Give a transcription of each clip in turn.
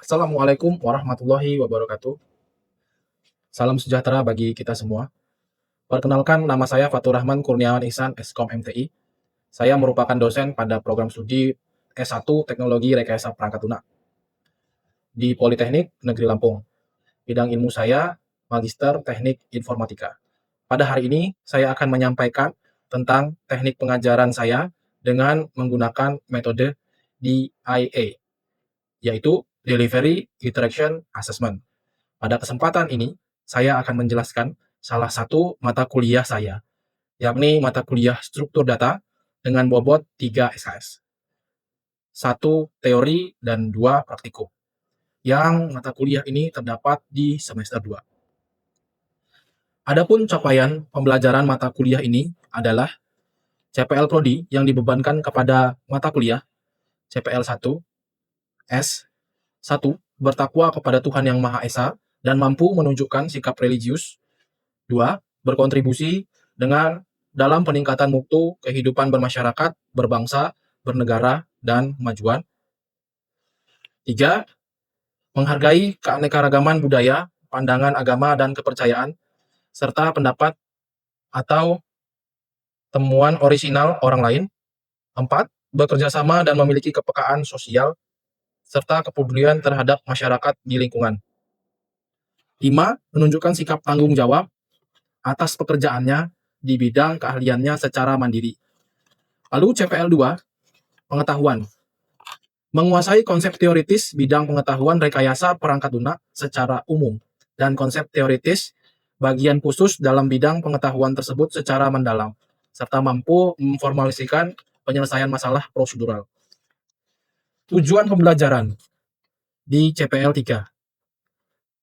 Assalamualaikum warahmatullahi wabarakatuh. Salam sejahtera bagi kita semua. Perkenalkan, nama saya Fatur Rahman Kurniawan Ihsan, Eskom MTI. Saya merupakan dosen pada program studi S1 Teknologi Rekayasa Perangkat Lunak di Politeknik Negeri Lampung. Bidang ilmu saya Magister Teknik Informatika. Pada hari ini, saya akan menyampaikan tentang teknik pengajaran saya dengan menggunakan metode DIA, yaitu Delivery Interaction Assessment. Pada kesempatan ini, saya akan menjelaskan salah satu mata kuliah saya, yakni mata kuliah struktur data dengan bobot 3 SKS. 1 teori dan 2 praktikum. Yang mata kuliah ini terdapat di semester 2. Adapun capaian pembelajaran mata kuliah ini adalah CPL Prodi yang dibebankan kepada mata kuliah CPL 1 S 1 bertakwa kepada Tuhan Yang Maha Esa dan mampu menunjukkan sikap religius. 2. Berkontribusi dalam peningkatan mutu kehidupan bermasyarakat, berbangsa, bernegara, dan kemajuan. 3. Menghargai keanekaragaman budaya, pandangan agama dan kepercayaan, serta pendapat atau temuan orisinal orang lain. 4. Bekerja sama dan memiliki kepekaan sosial, serta kepedulian terhadap masyarakat di lingkungan. 5. Menunjukkan sikap tanggung jawab atas pekerjaannya di bidang keahliannya secara mandiri. Lalu CPL 2, pengetahuan. Menguasai konsep teoritis bidang pengetahuan rekayasa perangkat lunak secara umum dan konsep teoritis bagian khusus dalam bidang pengetahuan tersebut secara mendalam, serta mampu memformulasikan penyelesaian masalah prosedural. Tujuan pembelajaran di CPL 3.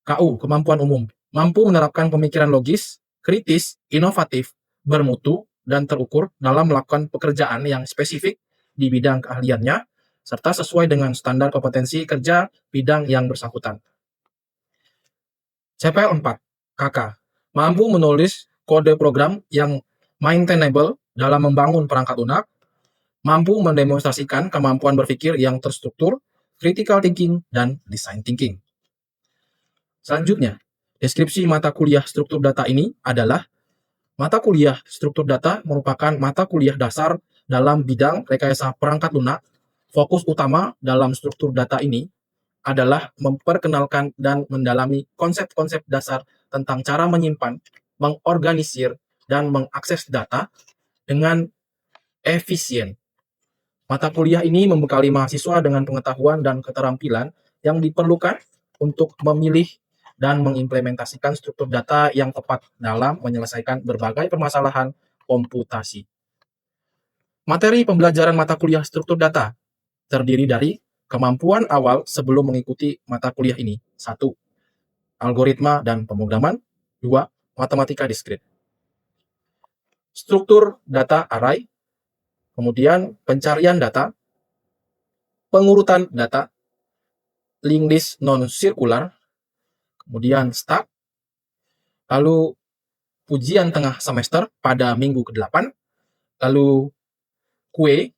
KU, kemampuan umum. Mampu menerapkan pemikiran logis, kritis, inovatif, bermutu, dan terukur dalam melakukan pekerjaan yang spesifik di bidang keahliannya, serta sesuai dengan standar kompetensi kerja bidang yang bersangkutan. CPL 4, KK. Mampu menulis kode program yang maintainable dalam membangun perangkat lunak, mampu mendemonstrasikan kemampuan berpikir yang terstruktur, critical thinking, dan design thinking. Selanjutnya, deskripsi mata kuliah struktur data ini adalah mata kuliah struktur data merupakan mata kuliah dasar dalam bidang rekayasa perangkat lunak. Fokus utama dalam struktur data ini adalah memperkenalkan dan mendalami konsep-konsep dasar tentang cara menyimpan, mengorganisir, dan mengakses data dengan efisien. Mata kuliah ini membekali mahasiswa dengan pengetahuan dan keterampilan yang diperlukan untuk memilih dan mengimplementasikan struktur data yang tepat dalam menyelesaikan berbagai permasalahan komputasi. Materi pembelajaran mata kuliah struktur data terdiri dari kemampuan awal sebelum mengikuti mata kuliah ini. 1. Algoritma dan pemrograman. 2. Matematika diskrit. Struktur data array. Kemudian pencarian data, pengurutan data, linked list non-circular, kemudian stack, lalu ujian tengah semester pada minggu ke-8, lalu QA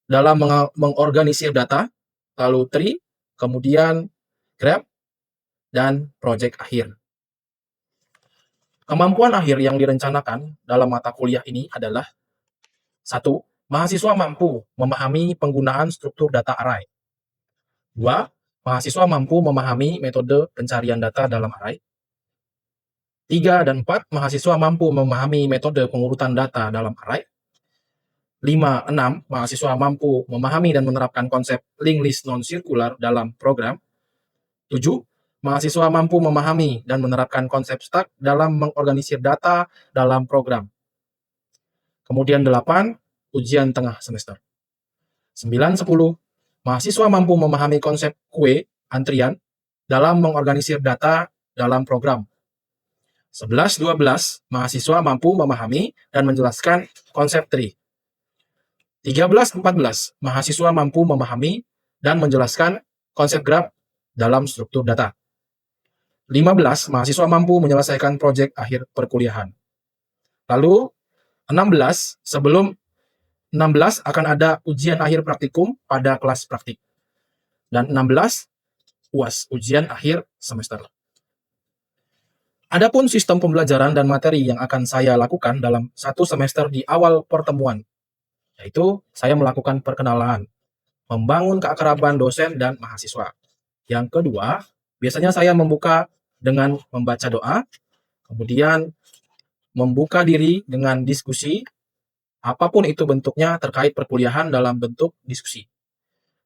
dalam mengorganisir data, lalu tree, kemudian graph, dan project akhir. Kemampuan akhir yang direncanakan dalam mata kuliah ini adalah 1. Mahasiswa mampu memahami penggunaan struktur data array. 2. Mahasiswa mampu memahami metode pencarian data dalam array. 3 dan 4. Mahasiswa mampu memahami metode pengurutan data dalam array. 5, 6. Mahasiswa mampu memahami dan menerapkan konsep linked list non-circular dalam program. 7. Mahasiswa mampu memahami dan menerapkan konsep stack dalam mengorganisir data dalam program. Kemudian 8. Ujian tengah semester. 9, 10. Mahasiswa mampu memahami konsep queue, antrian, dalam mengorganisir data dalam program. 11, 12. Mahasiswa mampu memahami dan menjelaskan konsep tree. 13, 14. Mahasiswa mampu memahami dan menjelaskan konsep graph dalam struktur data. 15. Mahasiswa mampu menyelesaikan proyek akhir perkuliahan. Lalu 16. Sebelum 16 akan ada ujian akhir praktikum pada kelas praktik. Dan 16 UAS, ujian akhir semester. Adapun sistem pembelajaran dan materi yang akan saya lakukan dalam satu semester di awal pertemuan, yaitu saya melakukan perkenalan, membangun keakraban dosen dan mahasiswa. Yang kedua, biasanya saya membuka dengan membaca doa, kemudian membuka diri dengan diskusi, apapun itu bentuknya terkait perkuliahan dalam bentuk diskusi.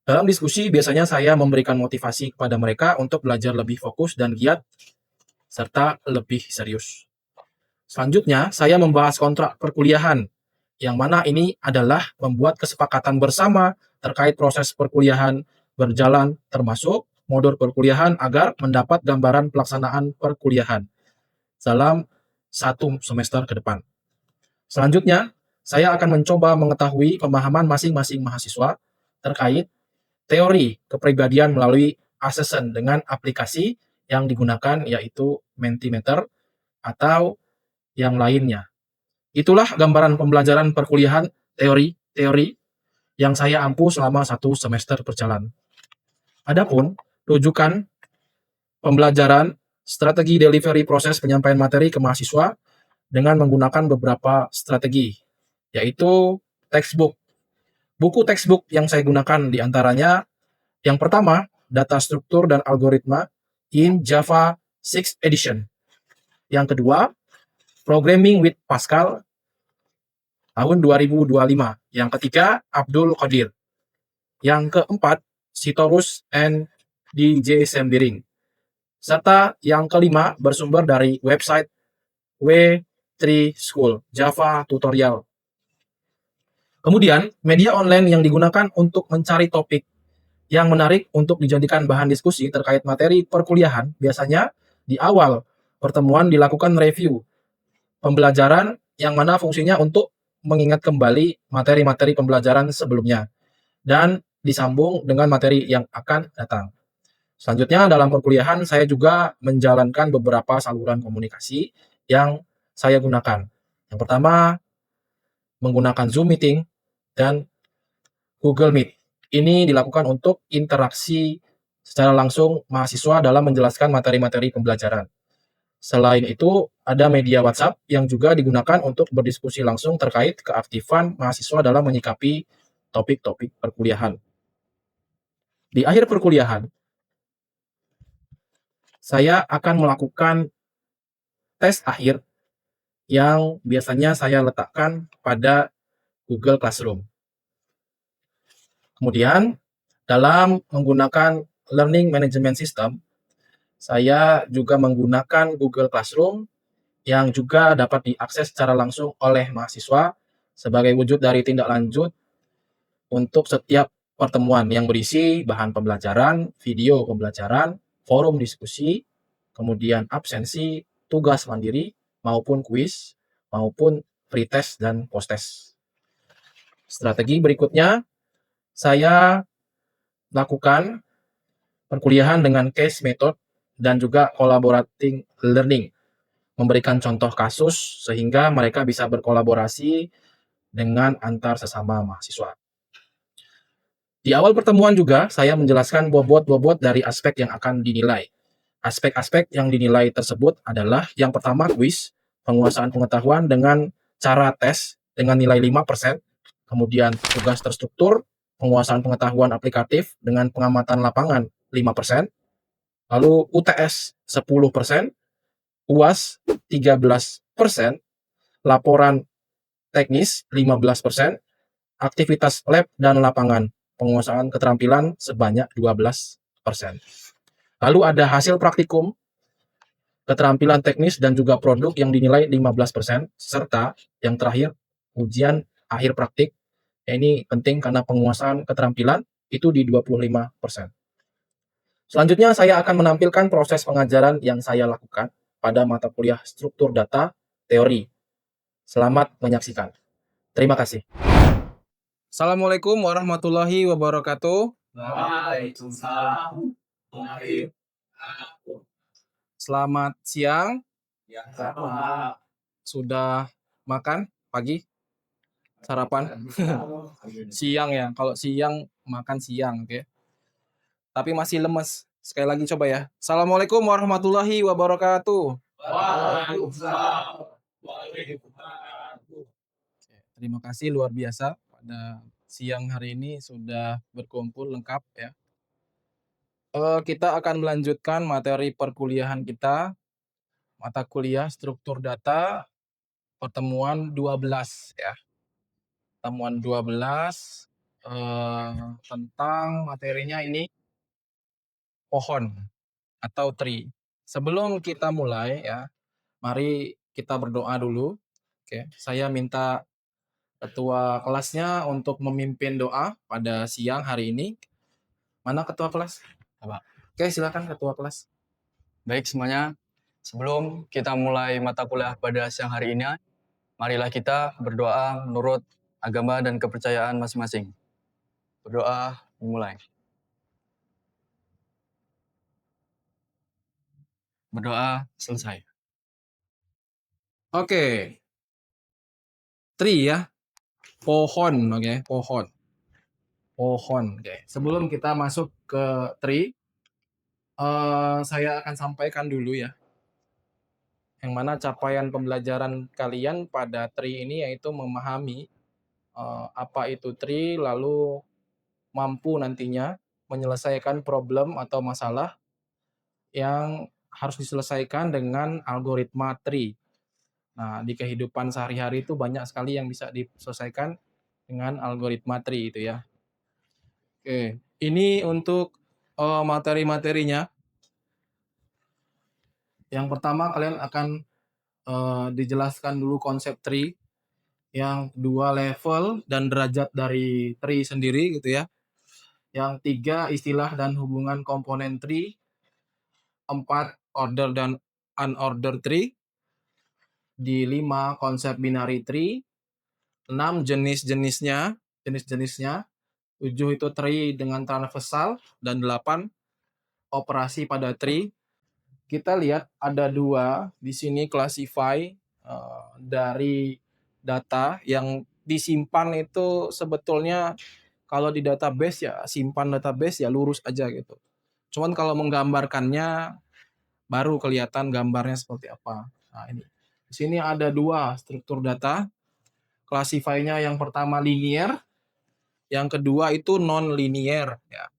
Dalam diskusi, biasanya saya memberikan motivasi kepada mereka untuk belajar lebih fokus dan giat, serta lebih serius. Selanjutnya, saya membahas kontrak perkuliahan, yang mana ini adalah membuat kesepakatan bersama terkait proses perkuliahan berjalan, termasuk modul perkuliahan agar mendapat gambaran pelaksanaan perkuliahan dalam satu semester ke depan. Selanjutnya, saya akan mencoba mengetahui pemahaman masing-masing mahasiswa terkait teori kepribadian melalui assessment dengan aplikasi yang digunakan yaitu Mentimeter atau yang lainnya. Itulah gambaran pembelajaran perkuliahan teori yang saya ampuh selama satu semester berjalan. Adapun rujukan pembelajaran strategi delivery proses penyampaian materi ke mahasiswa dengan menggunakan beberapa strategi, yaitu textbook. Buku textbook yang saya gunakan diantaranya yang pertama, Data Struktur dan Algoritma in Java 6 Edition. Yang kedua, Programming with Pascal tahun 2025. Yang ketiga, Abdul Qadir. Yang keempat, Sitorus and DJ Sembiring. Serta yang kelima, bersumber dari website W3 School, Java Tutorial. Kemudian, media online yang digunakan untuk mencari topik yang menarik untuk dijadikan bahan diskusi terkait materi perkuliahan, biasanya di awal pertemuan dilakukan review pembelajaran yang mana fungsinya untuk mengingat kembali materi-materi pembelajaran sebelumnya dan disambung dengan materi yang akan datang. Selanjutnya dalam perkuliahan saya juga menjalankan beberapa saluran komunikasi yang saya gunakan. Yang pertama, menggunakan Zoom Meeting dan Google Meet. Ini dilakukan untuk interaksi secara langsung mahasiswa dalam menjelaskan materi-materi pembelajaran. Selain itu, ada media WhatsApp yang juga digunakan untuk berdiskusi langsung terkait keaktifan mahasiswa dalam menyikapi topik-topik perkuliahan. Di akhir perkuliahan, saya akan melakukan tes akhir yang biasanya saya letakkan pada Google Classroom. Kemudian, dalam menggunakan Learning Management System, saya juga menggunakan Google Classroom yang juga dapat diakses secara langsung oleh mahasiswa sebagai wujud dari tindak lanjut untuk setiap pertemuan yang berisi bahan pembelajaran, video pembelajaran, forum diskusi, kemudian absensi, tugas mandiri, maupun kuis, maupun pretest dan posttest. Strategi berikutnya, saya lakukan perkuliahan dengan case method dan juga collaborating learning, memberikan contoh kasus sehingga mereka bisa berkolaborasi dengan antar sesama mahasiswa. Di awal pertemuan juga saya menjelaskan bobot-bobot dari aspek yang akan dinilai. Aspek-aspek yang dinilai tersebut adalah yang pertama kuis, penguasaan pengetahuan dengan cara tes dengan nilai 5%, kemudian tugas terstruktur, penguasaan pengetahuan aplikatif dengan pengamatan lapangan 5%, lalu UTS 10%, UAS 13%, laporan teknis 15%, aktivitas lab dan lapangan, penguasaan keterampilan sebanyak 12%. Lalu ada hasil praktikum, keterampilan teknis dan juga produk yang dinilai 15%, serta yang terakhir ujian akhir praktik. Ini penting karena penguasaan keterampilan itu di 25%. Selanjutnya saya akan menampilkan proses pengajaran yang saya lakukan pada mata kuliah struktur data teori. Selamat menyaksikan. Terima kasih. Assalamualaikum warahmatullahi wabarakatuh. Waalaikumsalam. Selamat siang. Ya, Pak. Sudah makan pagi? Sarapan? Siang ya. Kalau siang makan siang, oke. Tapi masih lemes. Sekali lagi coba ya. Assalamualaikum warahmatullahi wabarakatuh. Waalaikumsalam. Waalaikumsalam. Terima kasih luar biasa pada siang hari ini sudah berkumpul lengkap ya. Kita akan melanjutkan materi perkuliahan kita, mata kuliah struktur data pertemuan 12 ya. Pertemuan 12 tentang materinya ini pohon atau tree. Sebelum kita mulai ya, mari kita berdoa dulu. Oke, saya minta ketua kelasnya untuk memimpin doa pada siang hari ini. Mana ketua kelas? Pak. Oke, silakan ketua kelas. Baik semuanya, sebelum kita mulai mata kuliah pada siang hari ini, marilah kita berdoa menurut agama dan kepercayaan masing-masing. Berdoa dimulai. Berdoa selesai. Oke. Tree ya. Pohon, oke, pohon. Pohon. Oke. Sebelum kita masuk ke tree, saya akan sampaikan dulu ya. Yang mana capaian pembelajaran kalian pada tree ini yaitu memahami apa itu tree, lalu mampu nantinya menyelesaikan problem atau masalah yang harus diselesaikan dengan algoritma tree. Nah, di kehidupan sehari-hari itu banyak sekali yang bisa diselesaikan dengan algoritma tree itu ya. Oke, ini untuk materi-materinya. Yang pertama kalian akan dijelaskan dulu konsep tree, yang kedua level dan derajat dari tree sendiri gitu ya. Yang tiga istilah dan hubungan komponen tree, 4 order dan unordered tree, di 5 konsep binary tree, 6 jenis-jenisnya, 7 itu tree dengan transversal, dan 8 operasi pada tree. Kita lihat ada 2 di sini classify dari data yang disimpan itu sebetulnya kalau di database ya simpan database ya lurus aja gitu. Cuman kalau menggambarkannya baru kelihatan gambarnya seperti apa. Nah, ini. Di sini ada 2 struktur data. Classify-nya yang pertama linear, yang kedua itu non-linear ya.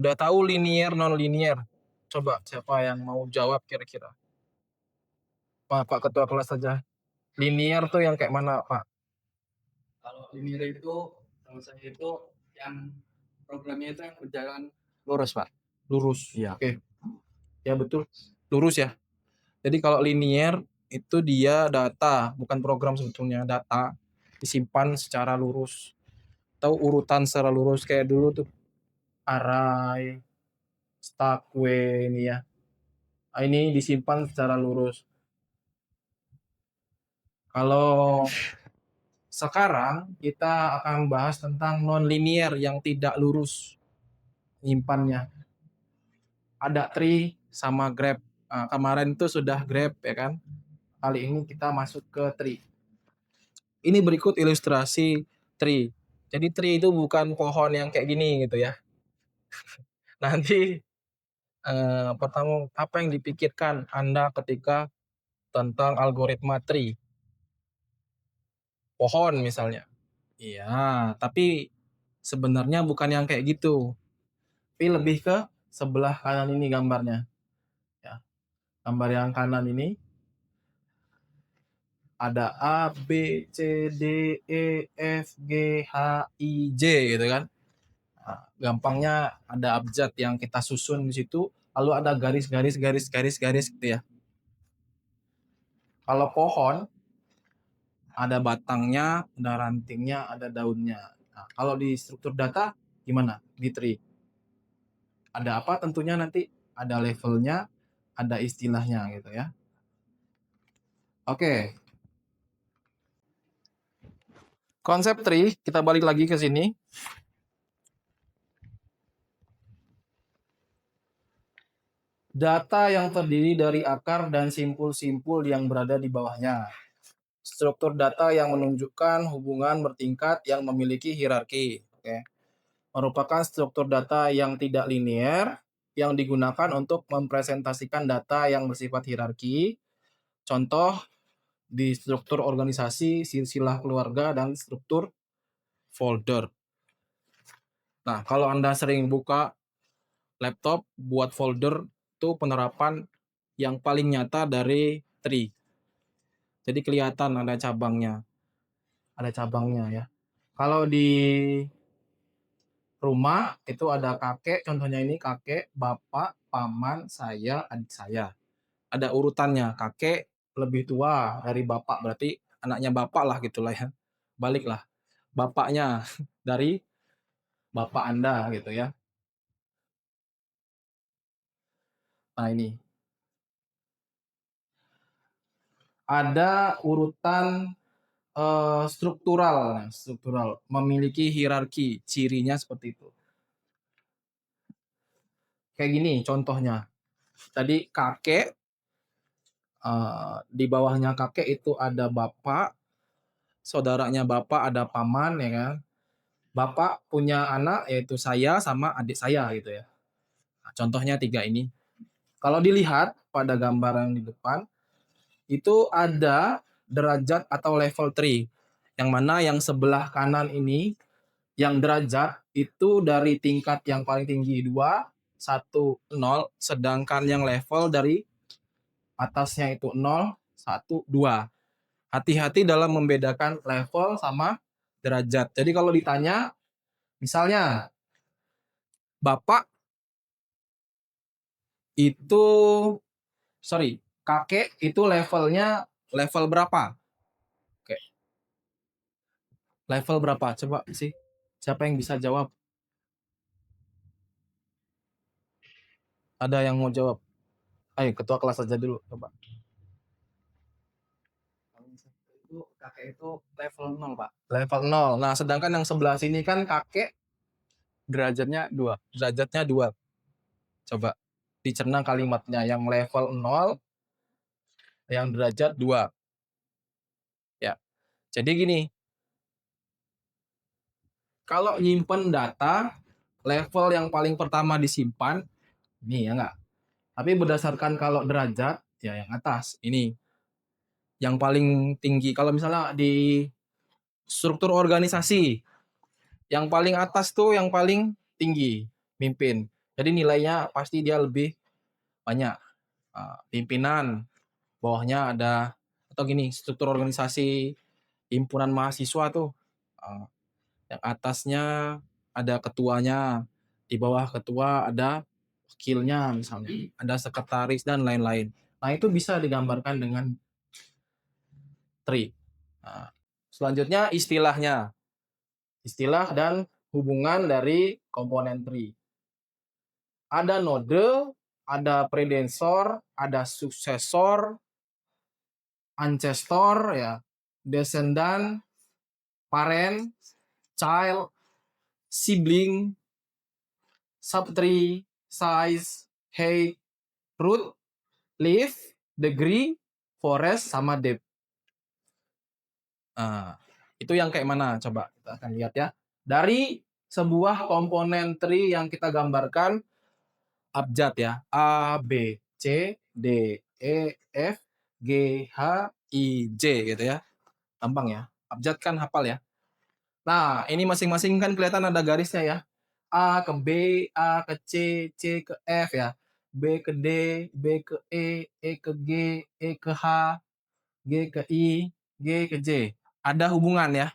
Udah tahu linear non-linear? Coba siapa yang mau jawab kira-kira? Pak ketua kelas saja. Linear tuh yang kayak mana, Pak? Kalau linear itu, kalau saya itu yang programnya itu yang berjalan lurus, Pak. Lurus. Iya. Oke. Ya betul. Lurus ya. Jadi kalau linear itu dia data, bukan program sebetulnya, data disimpan secara lurus. Tahu urutan secara lurus kayak dulu tuh array, stackway ini ya. Nah, ini disimpan secara lurus. Kalau sekarang kita akan bahas tentang non-linear yang tidak lurus nyimpannya. Ada tree sama graph. Nah, kemarin itu sudah graph ya kan. Kali ini kita masuk ke tree. Ini berikut ilustrasi tree. Jadi tree itu bukan pohon yang kayak gini gitu ya. Nanti pertama apa yang dipikirkan Anda ketika tentang algoritma tree? Pohon misalnya. Iya, tapi sebenarnya bukan yang kayak gitu. Tapi lebih ke sebelah kanan ini gambarnya. Ya. Gambar yang kanan ini ada A, B, C, D, E, F, G, H, I, J gitu kan. Nah, gampangnya ada abjad yang kita susun di situ, lalu ada garis-garis gitu ya. Kalau pohon ada batangnya, ada rantingnya, ada daunnya. Nah, kalau di struktur data gimana? Di tree. Ada apa? Tentunya nanti ada levelnya, ada istilahnya gitu ya. Oke. Konsep tree, kita balik lagi ke sini. Data yang terdiri dari akar dan simpul-simpul yang berada di bawahnya. Struktur data yang menunjukkan hubungan bertingkat yang memiliki hierarki. Oke. Merupakan struktur data yang tidak linear, yang digunakan untuk mempresentasikan data yang bersifat hierarki. Contoh di struktur organisasi, silsilah keluarga, dan struktur folder. Nah, kalau Anda sering buka laptop buat folder, itu penerapan yang paling nyata dari tree. Jadi kelihatan ada cabangnya. Ada cabangnya ya. Kalau di rumah itu ada kakek, contohnya ini kakek, bapak, paman, saya, adik saya. Ada urutannya, kakek lebih tua dari bapak, berarti anaknya bapak lah gitulah ya. Baliklah, bapaknya dari bapak Anda gitu ya. Nah ini, ada urutan struktural, struktural, memiliki hierarki, cirinya seperti itu. Kayak gini contohnya. Tadi kakek, di bawahnya kakek itu ada bapak, saudaranya bapak ada paman ya kan. Bapak punya anak yaitu saya sama adik saya gitu ya. Nah, contohnya 3 ini. Kalau dilihat pada gambar yang di depan, itu ada derajat atau level tree. Yang mana yang sebelah kanan ini, yang derajat itu dari tingkat yang paling tinggi 2, 1, 0, sedangkan yang level dari atasnya itu 0, 1, 2. Hati-hati dalam membedakan level sama derajat. Jadi kalau ditanya, misalnya bapak itu, kakek itu levelnya level berapa? Oke, level berapa? Coba sih, siapa yang bisa jawab? Ada yang mau jawab? Ayo, ketua kelas aja dulu, coba. Itu kakek itu level 0, Pak. Level 0. Nah, sedangkan yang sebelah sini kan kakek Derajatnya 2. derajatnya 2. Coba dicerna kalimatnya, yang level 0, yang derajat 2. Ya. Jadi gini, kalau nyimpen data, level yang paling pertama disimpan, ini ya enggak. Tapi berdasarkan kalau derajat, ya yang atas, ini. Yang paling tinggi. Kalau misalnya di struktur organisasi, yang paling atas tuh yang paling tinggi, mimpin. Jadi nilainya pasti dia lebih banyak. Pimpinan, bawahnya ada, atau gini, struktur organisasi himpunan mahasiswa tuh. Yang atasnya ada ketuanya, di bawah ketua ada wakilnya misalnya, ada sekretaris dan lain-lain. Nah, itu bisa digambarkan dengan tree. Nah, selanjutnya istilahnya. Istilah dan hubungan dari komponen tree. Ada node, ada predecessor, ada successor, ancestor ya, descendant, parent, child, sibling, subtree, size, height, root, leaf, degree, forest, sama depth. Nah, itu yang kayak mana? Coba kita akan lihat ya. Dari sebuah komponen tree yang kita gambarkan, abjad ya. A, B, C, D, E, F, G, H, I, J gitu ya. Gampang ya. Abjad kan hafal ya. Nah, ini masing-masing kan kelihatan ada garisnya ya. A ke B, A ke C, C ke F ya. B ke D, B ke E ke G, E ke H, G ke I, G ke J. Ada hubungan ya,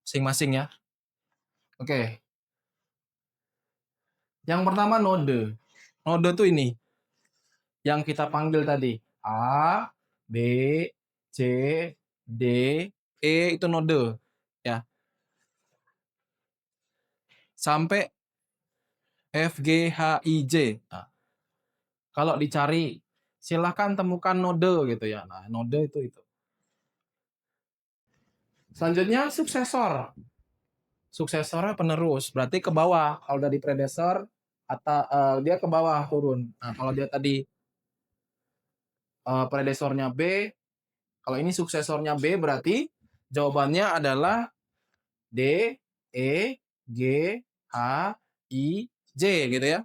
masing-masing ya. Oke. Yang pertama node. Node tuh ini, yang kita panggil tadi. A, B, C, D, E itu node. Ya. Sampai F, G, H, I, J. Nah, kalau dicari, silahkan temukan node gitu ya. Nah, node itu. Selanjutnya suksesor. Suksesornya penerus, berarti ke bawah. Kalau dari predecessor, atau dia ke bawah turun. Nah, kalau dia tadi predecessornya B, kalau ini suksesornya B, berarti jawabannya adalah D, E, G, H, I, J gitu ya.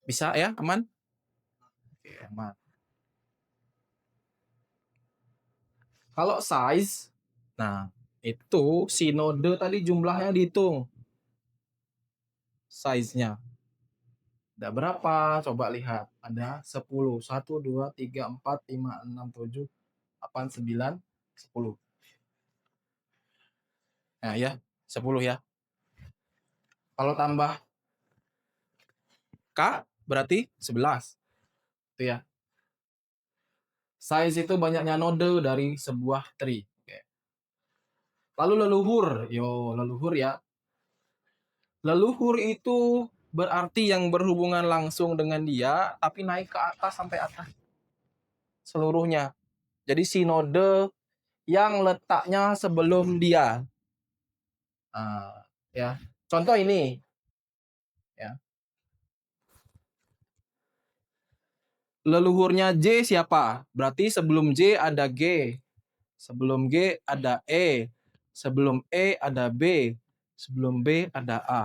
Bisa ya, aman? Oke, aman. Kalau size, nah itu si node tadi jumlahnya dihitung. Size-nya. Ada berapa? Coba lihat. Ada 10. 1, 2, 3, 4, 5, 6, 7, 8, 9, 10. Nah ya, 10 ya. Kalau tambah K berarti 11. Itu ya. Size itu banyaknya node dari sebuah tree. Oke. Lalu leluhur. Yo, leluhur ya. Leluhur itu berarti yang berhubungan langsung dengan dia, tapi naik ke atas sampai atas seluruhnya. Jadi si node yang letaknya sebelum dia. Ya. Contoh ini, ya. Leluhurnya J siapa? Berarti sebelum J ada G, sebelum G ada E, sebelum E ada B, sebelum B ada A.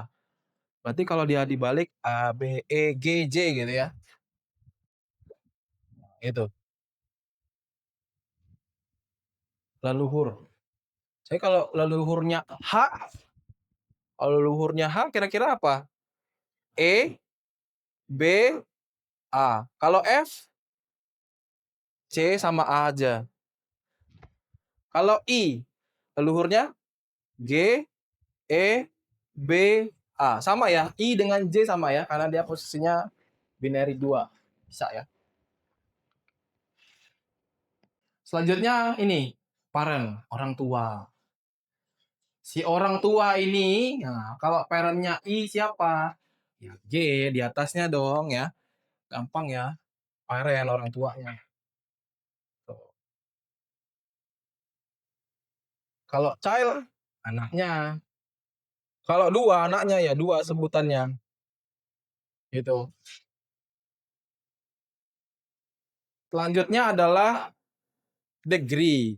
Berarti kalau dia dibalik A, B, E, G, J gitu ya. Itu. Leluhur. Jadi kalau leluhurnya H, kalau leluhurnya H kira-kira apa? E, B, A. Kalau F, C sama A aja. Kalau I, leluhurnya G, E, B, A. Sama ya, I dengan J sama ya, karena dia posisinya binary 2. Bisa ya. Selanjutnya ini, parent, orang tua. Si orang tua ini, nah, kalau parentnya I siapa? Ya G di atasnya dong ya. Gampang ya, parent orang tuanya. Tuh. Kalau child, anaknya. Kalau dua, anaknya ya dua sebutannya. Gitu. Selanjutnya adalah degree.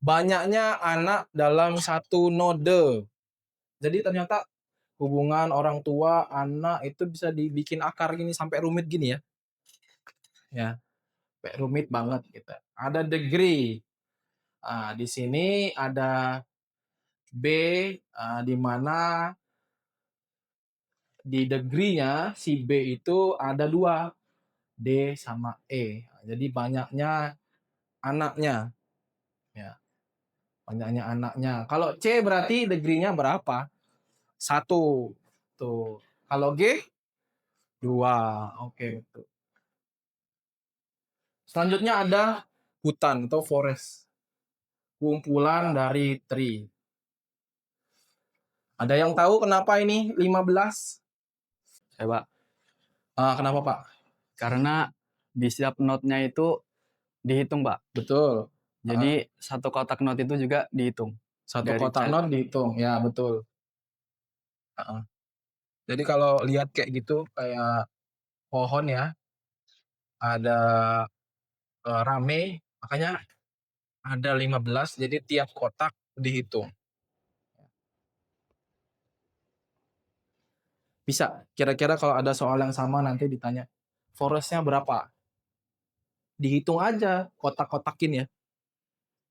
Banyaknya anak dalam satu node. Jadi ternyata hubungan orang tua, anak itu bisa dibikin akar gini sampai rumit gini ya. Ya, sampai rumit banget gitu. Ada degree. Di sini ada B, di mana di degree-nya si B itu ada dua, D sama E. Jadi banyaknya anaknya. Ya, banyaknya anaknya. Kalau C berarti degree-nya berapa? 1. Tuh. Kalau G 2. Oke, tuh. Selanjutnya ada hutan atau forest. Kumpulan dari tree. Ada yang tahu kenapa ini 15? Saya, Pak. Kenapa, Pak? Karena di setiap node-nya itu dihitung, Pak. Betul. Jadi satu kotak node itu juga dihitung. Satu Dari kotak child. node dihitung. Ya, betul. Jadi kalau lihat kayak gitu, kayak pohon ya, ada rame, makanya ada 15, jadi tiap kotak dihitung. Bisa, kira-kira kalau ada soal yang sama nanti ditanya, forestnya berapa? Dihitung aja, kotak-kotakin ya.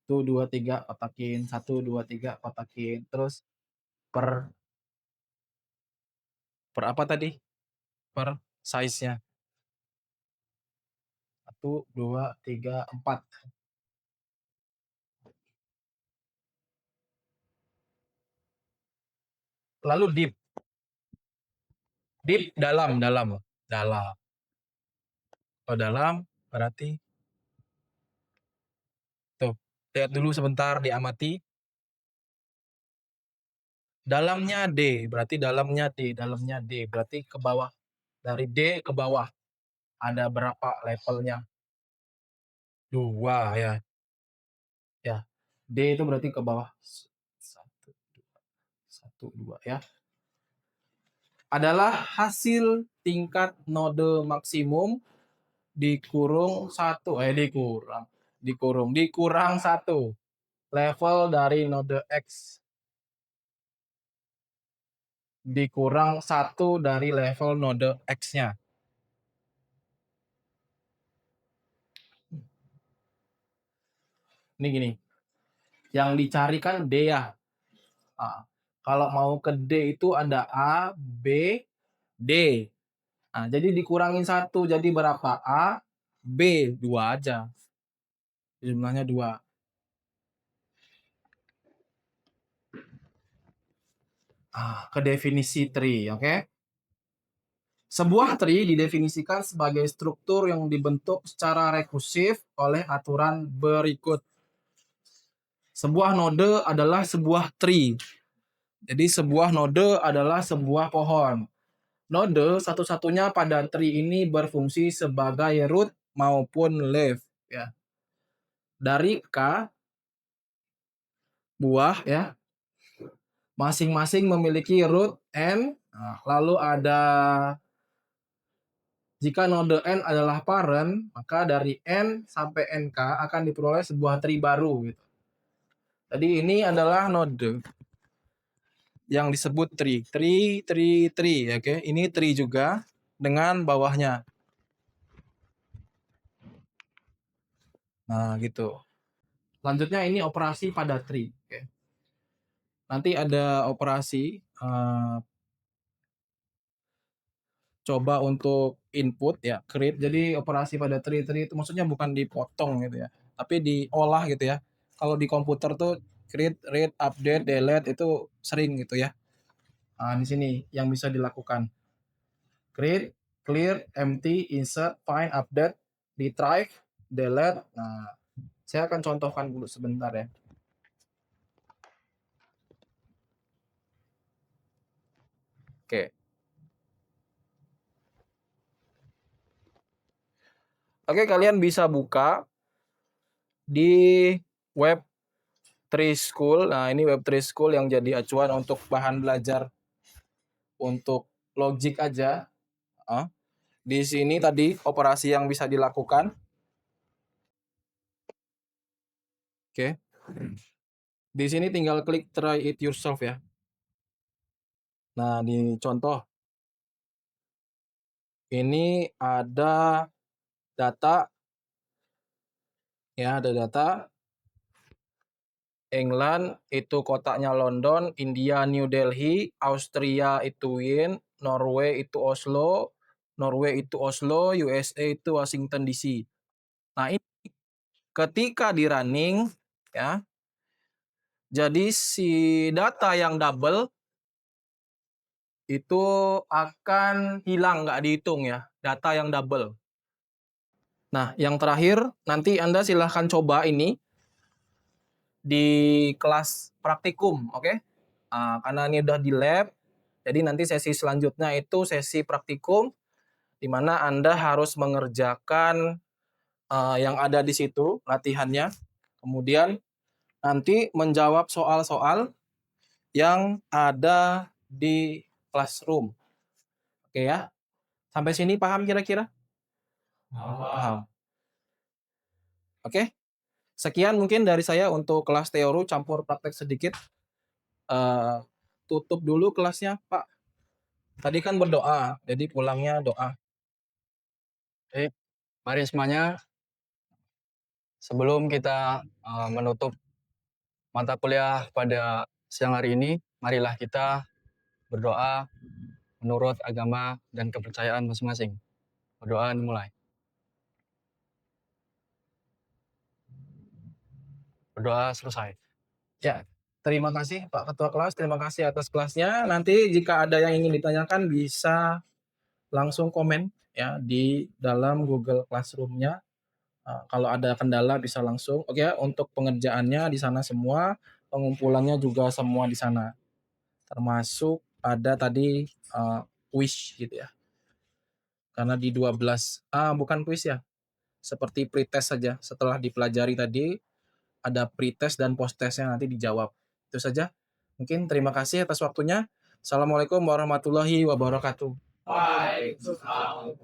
1, 2, 3, kotakin. 1, 2, 3, kotakin. Terus per apa tadi? Per size-nya. 1, 2, 3, 4. Lalu deep. Deep dalam. Dalam. Kalau dalam berarti tuh, lihat dulu sebentar, diamati. Dalamnya D, berarti dalamnya D, berarti ke bawah. Dari D ke bawah. Ada berapa levelnya? 2 ya. Ya. D itu berarti ke bawah. 1, 2, 1, 2 ya. Adalah hasil tingkat node maksimum dikurang 1 level dari node X dikurang 1 dari level node X-nya. Ini gini, yang dicari kan D ya. Ah, kalau mau ke D itu ada A, B, D. Nah, jadi dikurangin 1, jadi berapa? A, B, 2 aja. Jumlahnya 2. Ke definisi tree, oke? Sebuah tree didefinisikan sebagai struktur yang dibentuk secara rekursif oleh aturan berikut. Sebuah node adalah sebuah tree. Jadi sebuah node adalah sebuah pohon. Node satu-satunya pada tree ini berfungsi sebagai root maupun leaf ya. Dari K buah ya, masing-masing memiliki root n. Nah, lalu ada jika node n adalah parent, maka dari n sampai nk akan diperoleh sebuah tree baru gitu. Jadi ini adalah node yang disebut tree. Tree, oke. Ini tree juga dengan bawahnya. Nah, gitu. Selanjutnya ini operasi pada tree, oke. Nanti ada operasi coba untuk input ya, create. Jadi operasi pada tree itu maksudnya bukan dipotong gitu ya, tapi diolah gitu ya. Kalau di komputer tuh create, read, update, delete itu sering gitu ya. Nah, di sini yang bisa dilakukan. Create, clear, empty, insert, find, update, retrieve, delete. Nah, saya akan contohkan dulu sebentar ya. Oke. Oke, kalian bisa buka di web Tree School. Nah, ini web Tree School yang jadi acuan untuk bahan belajar untuk logik aja. Di sini tadi operasi yang bisa dilakukan. Oke. Di sini tinggal klik try it yourself ya. Nah, di contoh ini ada data ya, ada data England itu kotaknya London, India New Delhi, Austria itu Wien, Norway itu Oslo, USA itu Washington DC. Nah, ini ketika di running ya, jadi si data yang double itu akan hilang, nggak dihitung ya, data yang double. Nah, yang terakhir nanti Anda silahkan coba ini di kelas praktikum, oke? Karena ini udah di lab, jadi nanti sesi selanjutnya itu sesi praktikum, di mana Anda harus mengerjakan yang ada di situ latihannya, kemudian nanti menjawab soal-soal yang ada di classroom, oke ya? Sampai sini paham kira-kira? Paham. Oke? Sekian mungkin dari saya untuk kelas teori campur praktek sedikit. Tutup dulu kelasnya, Pak. Tadi kan berdoa, jadi pulangnya doa. Oke, mari semuanya sebelum kita menutup mata kuliah pada siang hari ini, marilah kita berdoa menurut agama dan kepercayaan masing-masing. Berdoa dimulai. Berdoa selesai. Ya, terima kasih Pak Ketua Kelas, terima kasih atas kelasnya. Nanti jika ada yang ingin ditanyakan bisa langsung komen ya di dalam Google Classroom-nya. Kalau ada kendala bisa langsung. Oke ya, untuk pengerjaannya di sana semua, pengumpulannya juga semua di sana. Termasuk ada tadi quiz gitu ya. Karena di 12 bukan quiz ya. Seperti pretest saja. Setelah dipelajari tadi ada pretest dan post-testnya nanti dijawab. Itu saja. Mungkin terima kasih atas waktunya. Assalamualaikum warahmatullahi wabarakatuh. Waalaikumsalam.